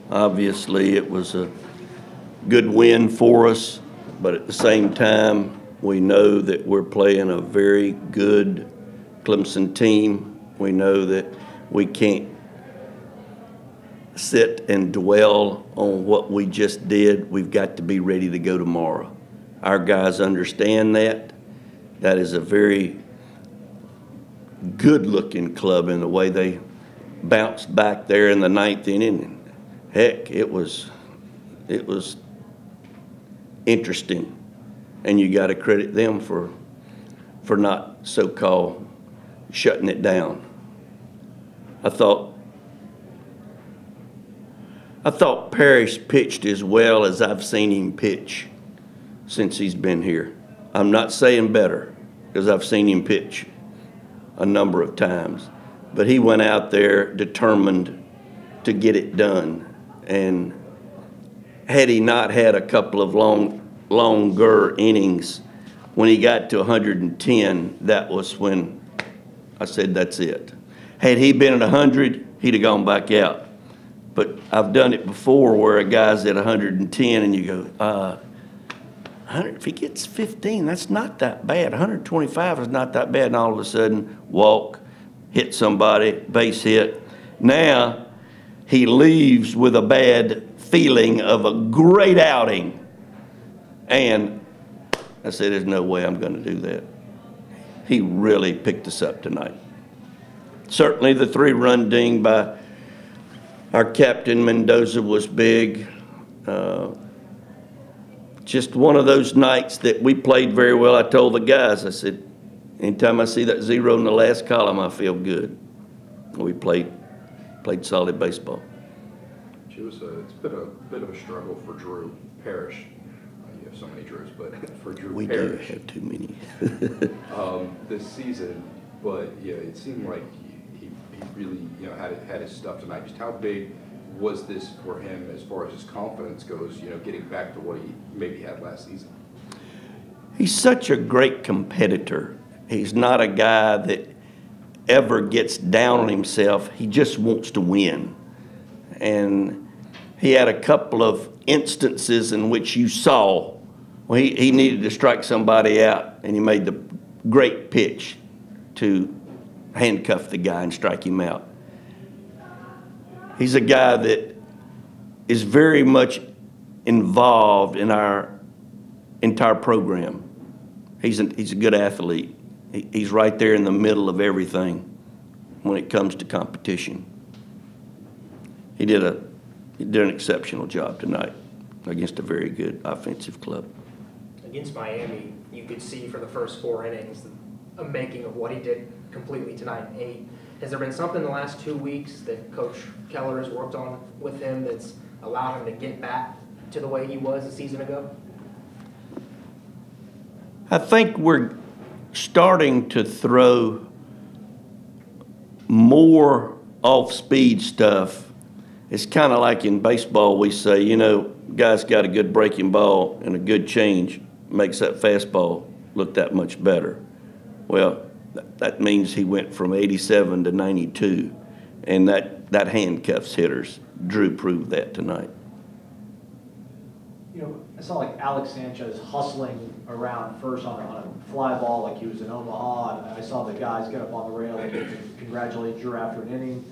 Obviously, it was a good win for us, but at the same time, we know that we're playing a very good Clemson team. We know that we can't sit and dwell on what we just did. We've got to be ready to go tomorrow. Our guys understand that. That is a very good-looking club in the way they bounced back there in the ninth inning. Heck, it was interesting, and you got to credit them for not so-called shutting it down. I thought Parrish pitched as well as I've seen him pitch since he's been here. I'm not saying better, because I've seen him pitch a number of times, but he went out there determined to get it done. And had he not had a couple of longer innings, when he got to 110, that was when I said, that's it. Had he been at 100, he'd have gone back out. But I've done it before where a guy's at 110 and you go, if he gets 15, that's not that bad. 125 is not that bad. And all of a sudden, walk, hit somebody, base hit. Now, he leaves with a bad feeling of a great outing. And I said, there's no way I'm going to do that. He really picked us up tonight. Certainly the 3-run ding by our captain Mendoza was big. Just one of those nights that we played very well. I told the guys, I said, anytime I see that 0 in the last column, I feel good. We played solid baseball. It's been a bit of a struggle for Drew Parrish. You have so many Drews, but for Drew Parrish. We do have too many. This season, but yeah, it seemed like he really had his stuff tonight. Just how big was this for him as far as his confidence goes? Getting back to what he maybe had last season. He's such a great competitor. He's not a guy that ever gets down on himself. He just wants to win. And he had a couple of instances in which you saw he needed to strike somebody out, and he made the great pitch to handcuff the guy and strike him out. He's a guy that is very much involved in our entire program. He's a good athlete. He's right there in the middle of everything when it comes to competition. He did an exceptional job tonight against a very good offensive club. Against Miami, you could see for the first 4 innings a making of what he did completely tonight in 8. Has there been something in the last 2 weeks that Coach Keller has worked on with him that's allowed him to get back to the way he was a season ago? I think we're starting to throw more off-speed stuff. It's kind of like in baseball we say, guy's got a good breaking ball and a good change makes that fastball look that much better. Well, that means he went from 87 to 92, and that handcuffs hitters. Drew proved that tonight. I saw like Alex Sanchez hustling around first on a fly ball like he was in Omaha, and I saw the guys get up on the rail and congratulate Drew after an inning.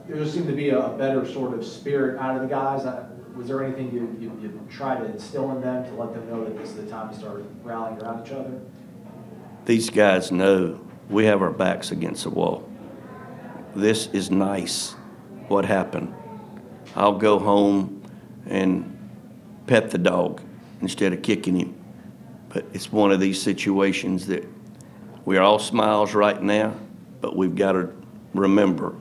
There just seemed to be a better sort of spirit out of the guys. Was there anything you try to instill in them to let them know that this is the time to start rallying around each other? These guys know we have our backs against the wall. This is nice. What happened? I'll go home and pet the dog instead of kicking him. But it's one of these situations that we're all smiles right now, but we've got to remember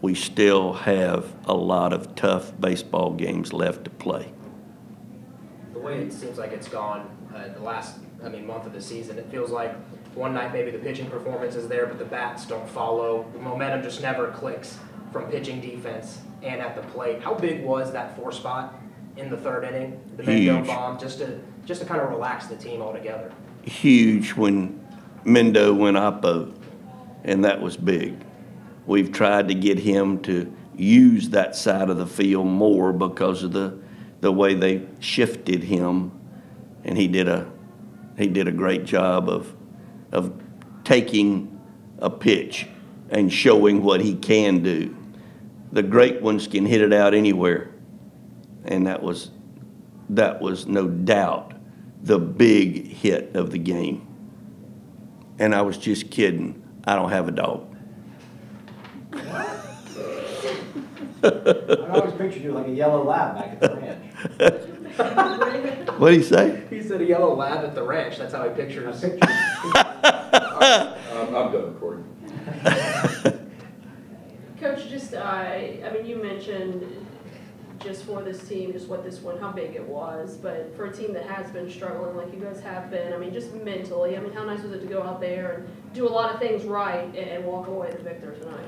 we still have a lot of tough baseball games left to play. The way it seems like it's gone the last month of the season, it feels like one night maybe the pitching performance is there, but the bats don't follow. The momentum just never clicks from pitching, defense, and at the plate. How big was that 4 spot in the 3rd inning, the Mendo bomb, just to kind of relax the team altogether? Huge when Mendo went oppo, and that was big. We've tried to get him to use that side of the field more because of the way they shifted him, and he did a great job of taking a pitch and showing what he can do. The great ones can hit it out anywhere, and that was no doubt the big hit of the game. And I was just kidding. I don't have a dog. I always pictured you like a yellow lab back at the ranch. What did he say? He said a yellow lab at the ranch. That's how he I pictures. pictured I'm done recording. Coach, just, I mean, you mentioned just for this team, just what this one, how big it was, but for a team that has been struggling like you guys have been, I mean, just mentally, I mean, how nice was it to go out there and do a lot of things right and walk away the victor tonight?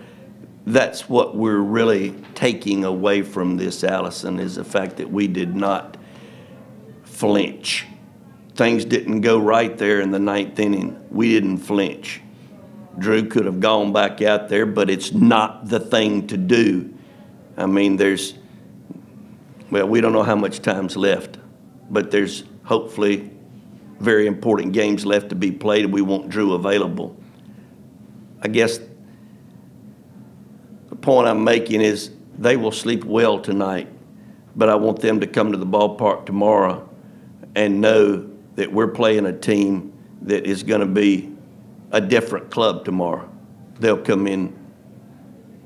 That's what we're really taking away from this, Allison, is the fact that we did not flinch. Things didn't go right there in the ninth inning. We didn't flinch. Drew could have gone back out there, but it's not the thing to do. I mean, we don't know how much time's left, but there's hopefully very important games left to be played, and we want Drew available. I guess the point I'm making is they will sleep well tonight, but I want them to come to the ballpark tomorrow and know that we're playing a team that is going to be a different club tomorrow. They'll come in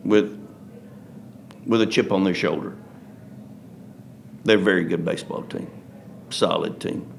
with a chip on their shoulder. They're a very good baseball team, solid team.